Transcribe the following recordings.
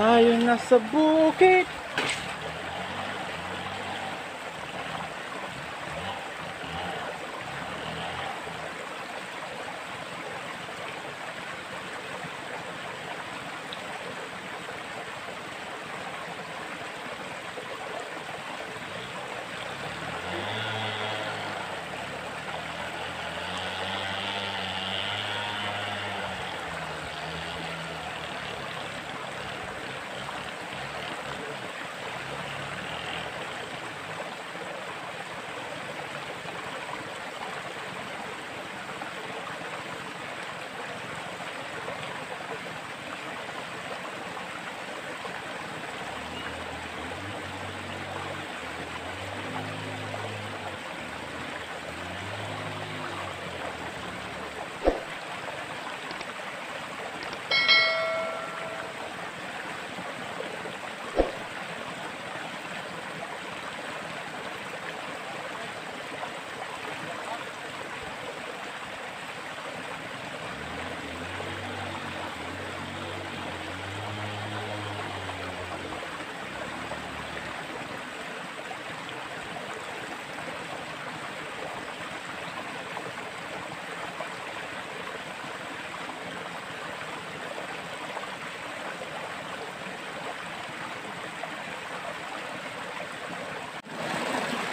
Tayo nasa bukid.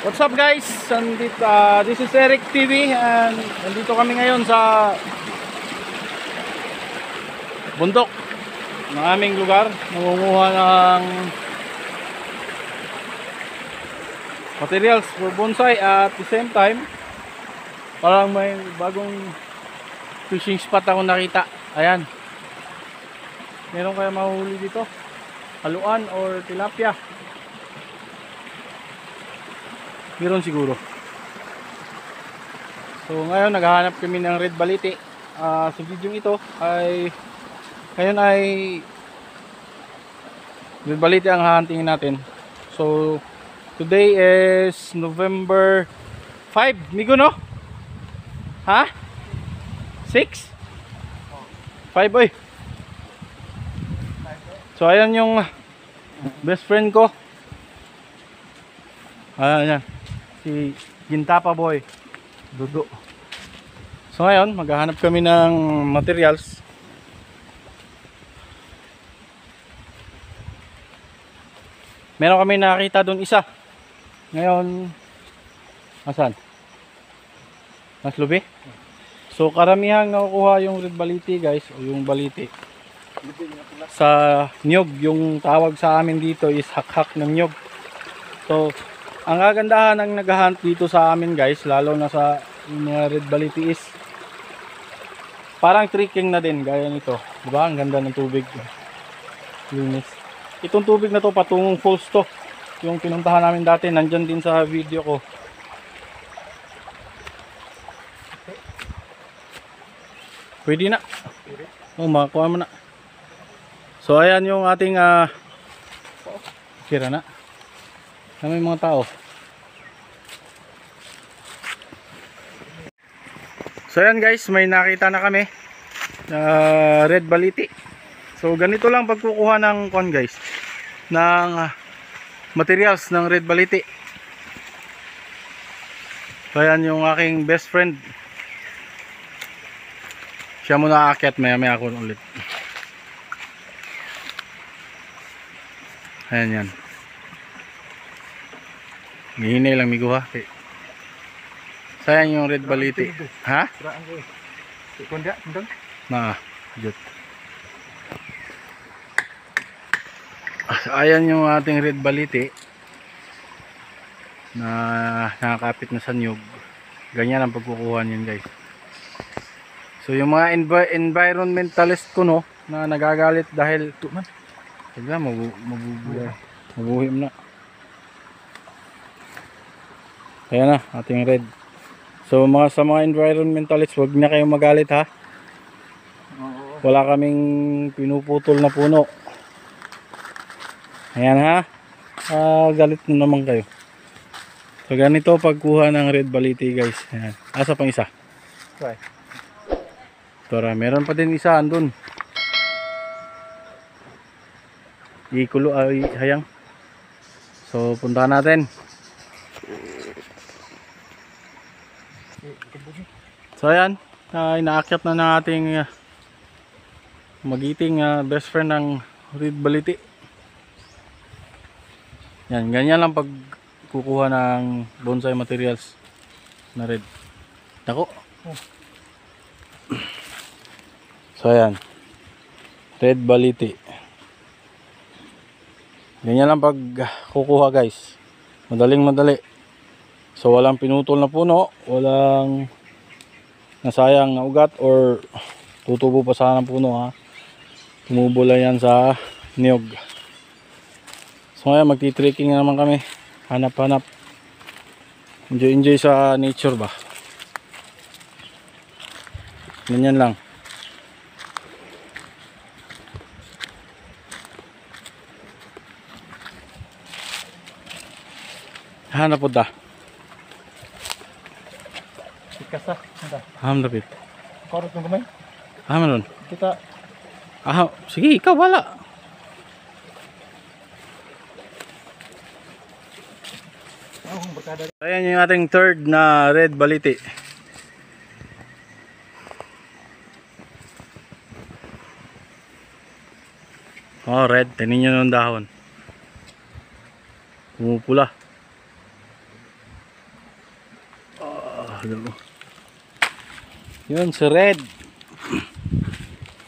What's up guys? This is Eric TV and nandito kami ngayon sa bundok ng aming lugar. Nangunguha ng materials for bonsai at the same time parang may bagong fishing spot ako nakita. Ayan. Meron kaya mahuli dito? Haluan or tilapia? Meron siguro. So ngayon naghahanap kami ng red baliti. Sa video ito ay ngayon ay red baliti ang hahantingin natin. So today is November 5, Migo, no? Ha? 6? 5 oy. So ayan yung best friend ko. Ayan. Si Gintapa Boy Dudu. So ngayon maghahanap kami ng materials. Meron kami nakita doon isa. Ngayon asan? Mas lubi? So karamihan nakukuha yung red baliti guys, o yung baliti sa niyog. Yung tawag sa amin dito is hakhak ng niyog. So ang kagandahan ng naghahunt dito sa amin guys, lalo na sa mga red baliti is parang trekking na din gaya nito. Diba? Ang ganda ng tubig. Linis. Itong tubig na to patungong falls to. Yung pinuntahan namin dati, nandyan din sa video ko. Pwede na. Makakuha mo na. So ayan yung ating kira na. May mga tao. So ayan guys, may nakita na kami red baliti. So ganito lang pagkukuha ng kon guys, ng materials ng red baliti. So ayan yung aking best friend. Siya muna aakyat, maya ako ulit. Ayan yan. Gihinay lang migo ha. Sayang yung red baliti. Ha? Na, jut. Ayan yung ating red baliti na nakakapit na sa niyog. Ganyan ang pagkukuha niyan guys. So yung mga environmentalist ko no, na nagagalit dahil tuman. Sabi mabuhim na. Ayan na, ating red. So sa mga environmentalists, wag na kayong magalit ha. Wala kaming pinuputol na puno. Ayan ha. Galit na naman kayo. So ganito pagkuha ng red baliti guys. Ayan. Asa pang isa? Right. Tara, meron pa din isa andun. ikulo ay hayang. So puntahan natin. So ayan, inaakyat na ng ating magiting best friend ng Red Baliti. Yan, ganyan lang pag kukuha ng bonsai materials na red. Dako. So ayan, Red Baliti. Ganyan lang pag kukuha guys. Madaling madali. So walang pinutol na puno, walang nasayang na ugat or tutubo pa sana ng puno ha. Tumubo lang yan sa niyog. So ngayon magti-trekking na naman kami. Hanap-hanap. Enjoy sa nature ba. Ganyan lang. Hanap po da. Kasa, ada. Ham dapit. Korot ng kamay. Ham ron. Kita Sige, ikaw wala. berkada. Ayan yung ating third na Red Baliti. Oh, red. Tingnan nyo ng dahon. Pumupula. Yun, si red.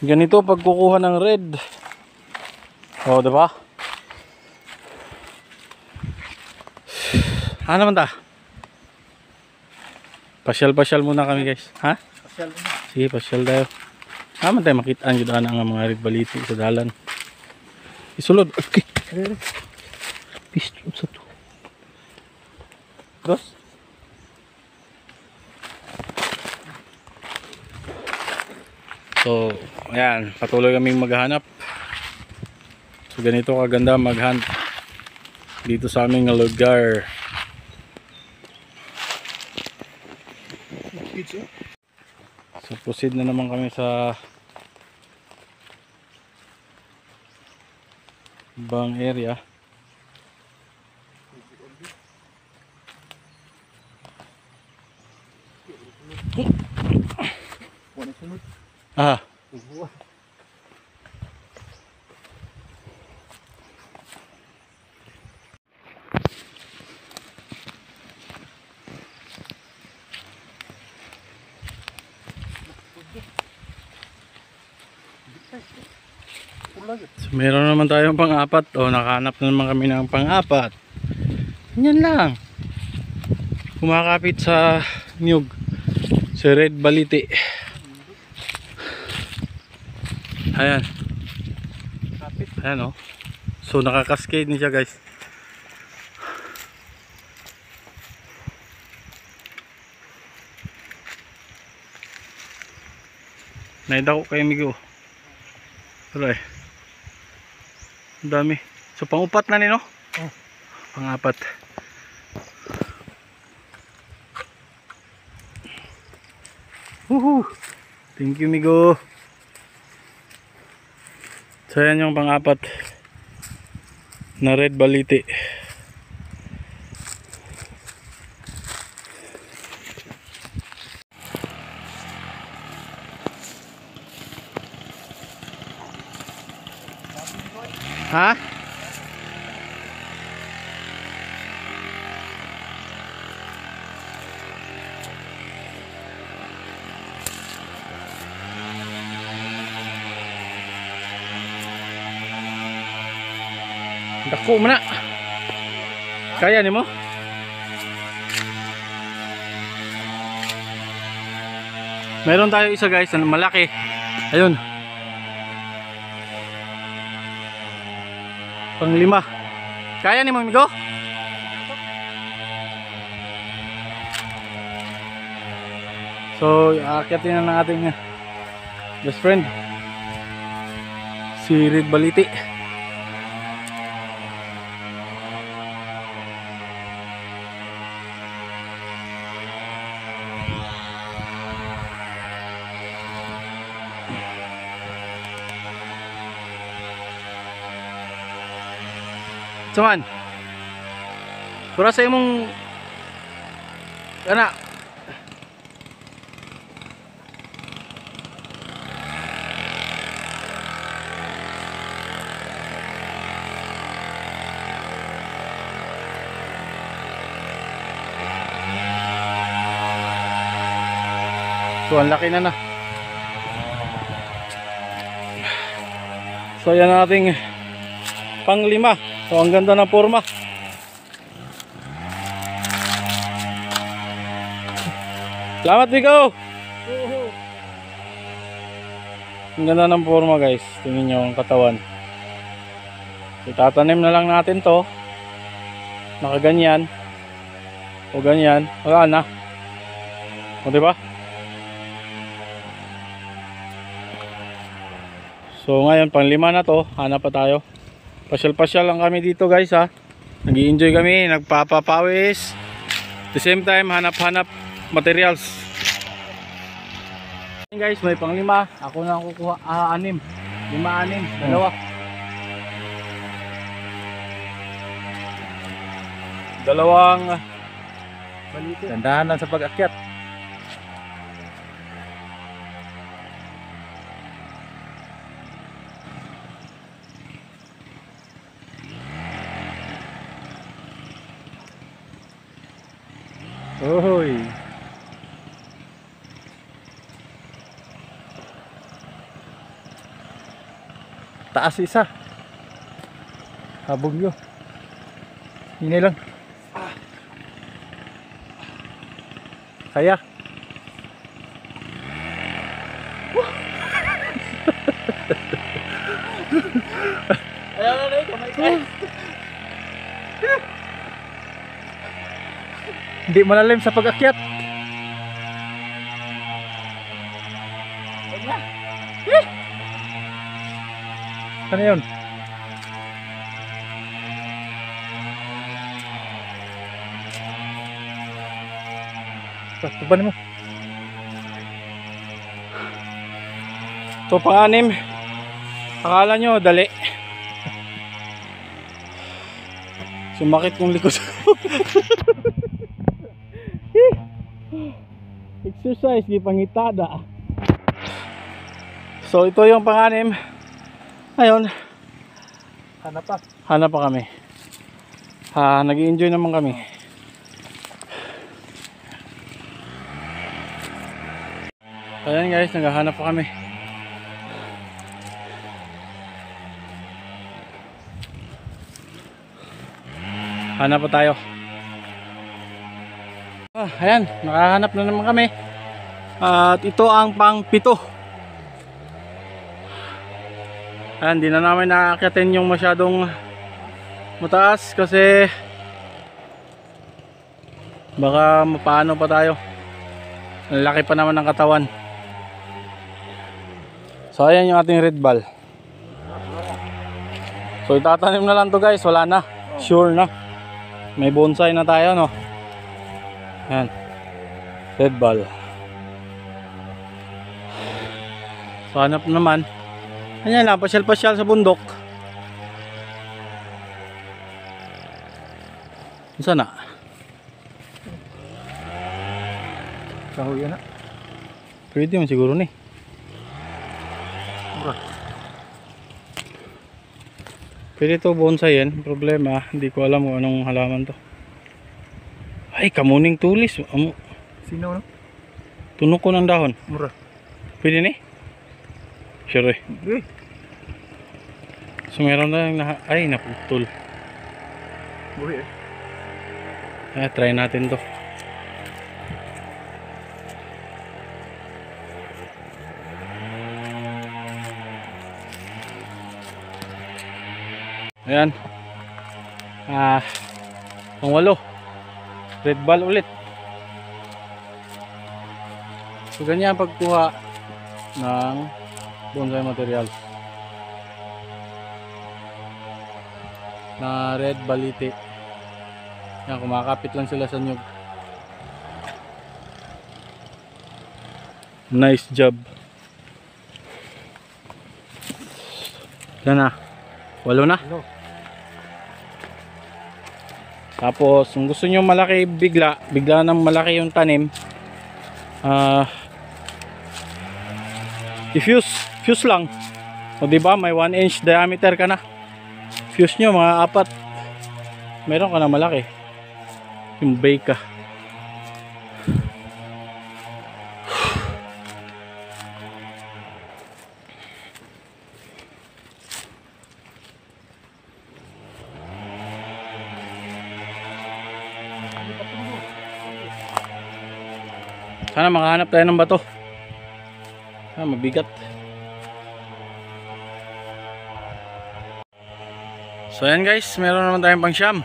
Ganito pag kukuha ng red. Oh, diba? Ano naman ta? Pasyal-pasyal muna kami guys. Ha? Pasyal na. Sige, pasyal tayo. Naman tayo makitaan yun ang mga Red Baliti sa dalan. Isulod. Okay. Pistol sa to. Dos. So, ayan. Patuloy kaming maghanap. So, ganito kaganda maghunt dito sa aming lugar. So proceed na naman kami sa ibang area. Ah. So, meron naman tayong pang-apat. O, nakahanap na naman kami ng pang-apat. Yan lang. Kumakapit sa niyog. Sa Red Baliti. Ayan. Ayan o. So, nakakaskade niya siya guys. Naidako kayo migo. Pero eh. Ang dami. So pang-upat na nino? Oh. Pang-apat. Woohoo! Thank you migo. So yan yung pang-apat na Red Baliti. Ha? Dako mo na. Kaya ni mo? Meron tayo isa guys na malaki. Ayun. Pang-5. Kaya ni mo amigo? So, aakyatin na ng ating best friend si Red Baliti. Saman. Pura sa imong ana. So, ang laki na. So, yan ang ating pang-5. So, ang ganda ng forma. Salamat, Vico! Ang ganda ng forma, guys. Tingnan nyo ang katawan. Itatanim na lang natin to. Nakaganyan. O ganyan. Wala na. O, diba? So ngayon pang-5 na to, hanap pa tayo. Pasyal-pasyal lang kami dito guys ha. Nag-i-enjoy kami, nagpapapawis. At the same time hanap-hanap materials. Guys, may pang-5. Ako na kukuha 6. 5, 6, dalawa. Dalawang balite. Dandahan lang sa pag-akyat. Ohoy. Taas isa. Habog nyo. Hinay lang. Kaya. Ayaw na rin, kamay ka. Hindi malalim sa pag-akyat. Ano yun? Tubanin mo. So pang-6. Akala nyo dali. Sumakit kong likod. Exercise di pangitada. So ito yung pang-6. Ayun, Hanap pa. hanap pa kami. Nag-i-enjoy naman kami. Ayan guys, naghahanap pa kami. Hanap pa tayo. Ayan, nakahanap na naman kami. At ito ang pang-7. Ayan, di na namin nakakyatin yung masyadong mataas kasi baka mapaano pa tayo. Ang laki pa naman ng katawan. So ayan yung ating red ball. So itatanim na lang to guys, wala na. Sure na. May bonsai na tayo no. Ayan. Red ball. So hanap naman. Ayan lang, pasyal-pasyal sa bundok. Saan na? Kahoy yan na. Pwede mo siguro ni. Mura. Pwede to bonsai yan. Problema, hindi ko alam kung anong halaman to. Ay, kamuning tulis. Sino no? Tunog ko ng dahon. Mura. Pwede ni? Sure eh. Eh. So meron na yung ay, naputol. Buhi eh. Try natin to. Ayan. Pang-8. Red ball ulit. So ganyan pagkuha ng bonsai materials na red balite. Yan, kumakapit lang sila sa nyug. Nice job. Yan na. 8 na. Hello. Tapos kung gusto nyo malaki bigla nang malaki yung tanim, i-fuse lang. O diba, may 1 inch diameter ka na. Fuse nyo mga 4. Meron ka na malaki. Yung bake ka. Sana makahanap tayo ng bato. Mabigat. So ayan guys, meron naman tayong pang siyam.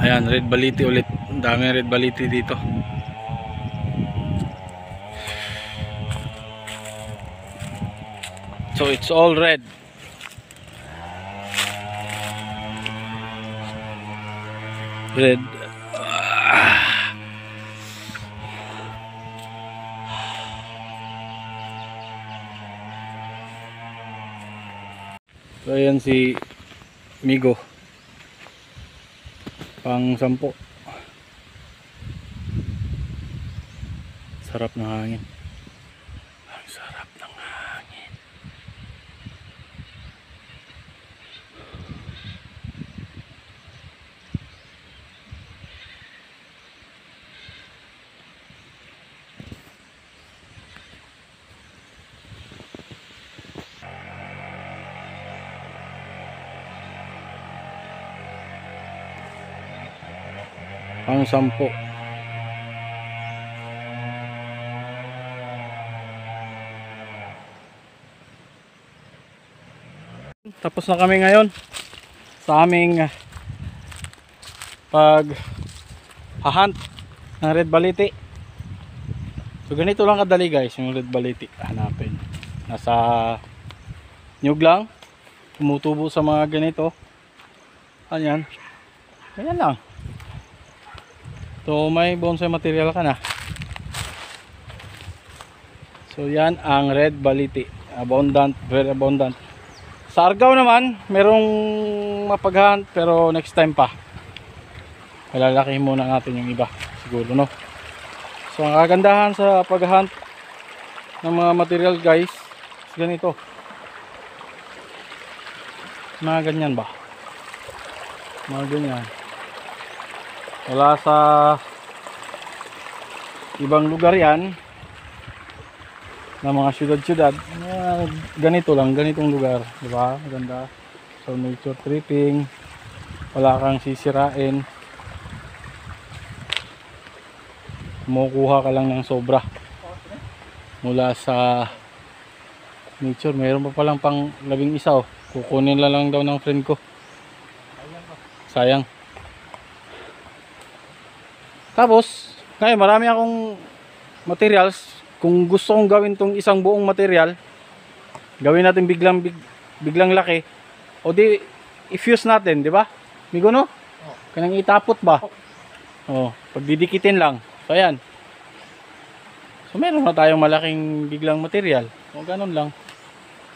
Ayan, red baliti ulit. Ang daming red baliti dito. So it's all red. Red. So ayan si Migo. Pang 10. Sarap ng hangin. Ang sarap ng hangin. Pang 10. Tapos na kami ngayon sa aming pag hahunt ng red baliti. So ganito lang kadali guys yung red baliti hanapin. Nasa nyug lang, tumutubo sa mga ganito. Ayan. Ayan lang. So may bonsai material ka na. So yan ang red baliti. Abundant, very abundant. Sa Argao naman, merong mapaghunt pero next time pa. Palalakihin muna natin yung iba siguro, no? So ang kagandahan sa paghunt ng mga material guys, ganito. Mga ganyan ba? Mga ganyan. Wala sa ibang lugar yan na mga syudad-syudad. Ganito lang, ganitong lugar, di ba? Maganda. So nature tripping, wala kang sisirain, kumukuha ka lang ng sobra mula sa nature. Mayroon pa palang pang 11 oh. Kukunin lang daw ng friend ko. Sayang. Tapos ngayon marami akong materials. Kung gusto kong gawin tong isang buong material, gawin natin biglang laki, o di i-fuse natin, di ba? Migo, no? Kanang itapot ba? Pagdidikitin lang. So ayan. So meron na tayong malaking biglang material. O ganun lang.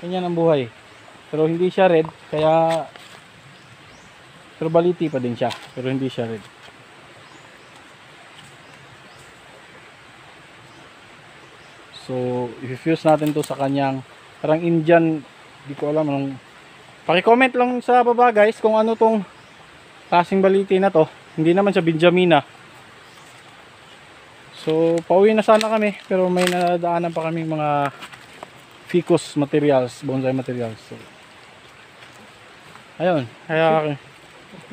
Ganyan ang buhay. Pero hindi siya red, kaya baliti pa din siya, pero hindi siya red. So, i-fuse natin to sa kanyang parang Indian, di ko alam anong. Paki-comment lang sa baba guys kung ano tong klaseng baliti na to. Hindi naman siya Benjamina. So, pauwi na sana kami, pero may nadaanan pa kaming mga ficus materials, bonsai materials. So, ayun, kaya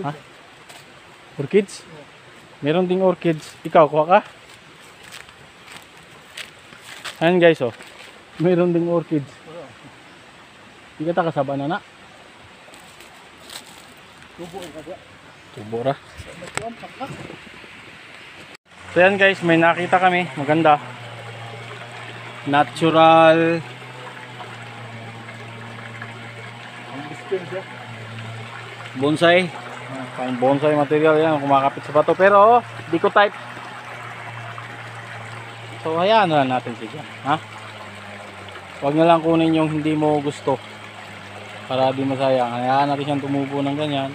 ha? Orchids? Meron ding orchids. Ikaw, kuha ka? Ayan guys, oh. Meron ding orchids. Di ka takasaba na na? Tubo ra. So yan guys, may nakita kami. Maganda. Natural. Bonsai. Pang bonsai material yan, kumakapit sa bato, pero di ko type. So So hayaan na lang natin siya dyan, ha? Huwag na lang kunin yung hindi mo gusto para di masayang. Hayaan natin siyang tumubo ng ganyan.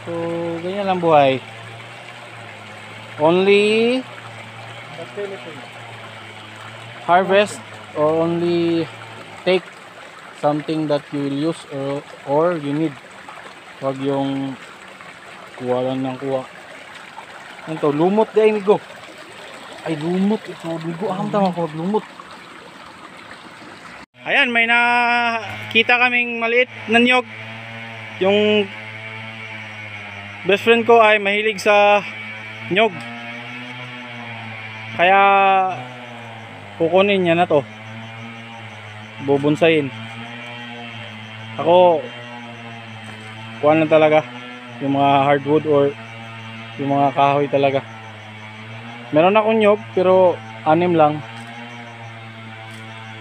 So ganyan lang buhay. Only harvest or only take something that you will use or you need. Huwag yung kuha lang ng kuha. Ito, lumot di ay migo. Ay lumot, ito migo. Ang tama ko, lumot. Ayan, may nakita kaming maliit na niyog. Yung best friend ko ay mahilig sa niyog. Kaya kukunin niya na to. Bubunsayin. Ako kuha na talaga yung mga hardwood or yung mga kahoy talaga. Meron akong nyog pero 6 lang.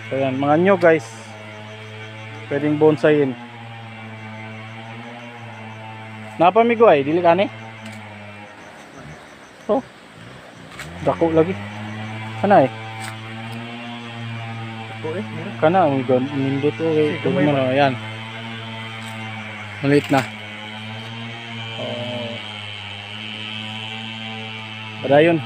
So yan, mga nyog guys, pwedeng bonsayin. Napamigo ay dili kani. Oh, dako lagi kana eh. Kana ang nindot okay. Tugma yan. Malit na. Oh. Padayon.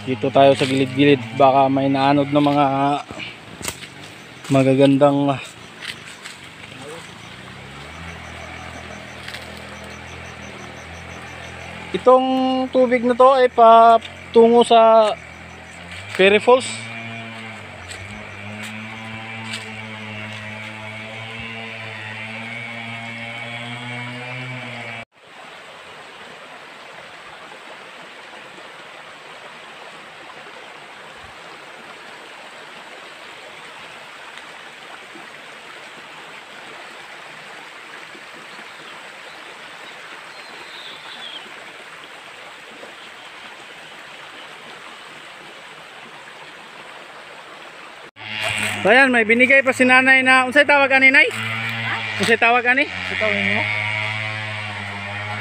Dito tayo sa gilid-gilid, baka may naanod na mga magagandang itong tubig na to ay patungo sa Fairy Falls. So ayan, may binigay pa si nanay na, unsay tawag ani nay? Unsay tawag ani? Sa tawin mo?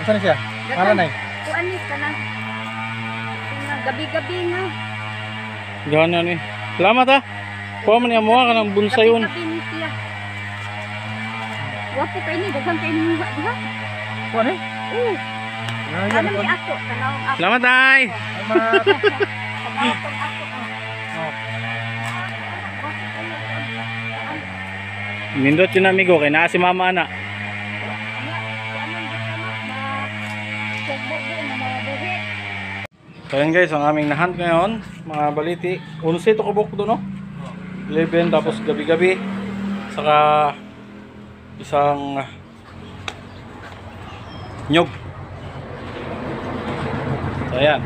Saan siya? Para na eh. Kuanis ka na. Gabi-gabi na. Gana ni. Salamat ha. Kuha man niya mo ka ng bunsayon. Gabi ni siya. Wapo kayo ni, dagang kayo ni mga diha. Kuha na eh. Oo. Yan, Ano ni ako? Tanawang ako. Salamat nay. Salamat. Tanawang ako. Nindot yun amigo, kay naa si mama na. So yan guys, ang aming nahunt ngayon, mga baliti. 11 to kubok doon no? 11 tapos gabi-gabi. Saka isang nyog. So ayan.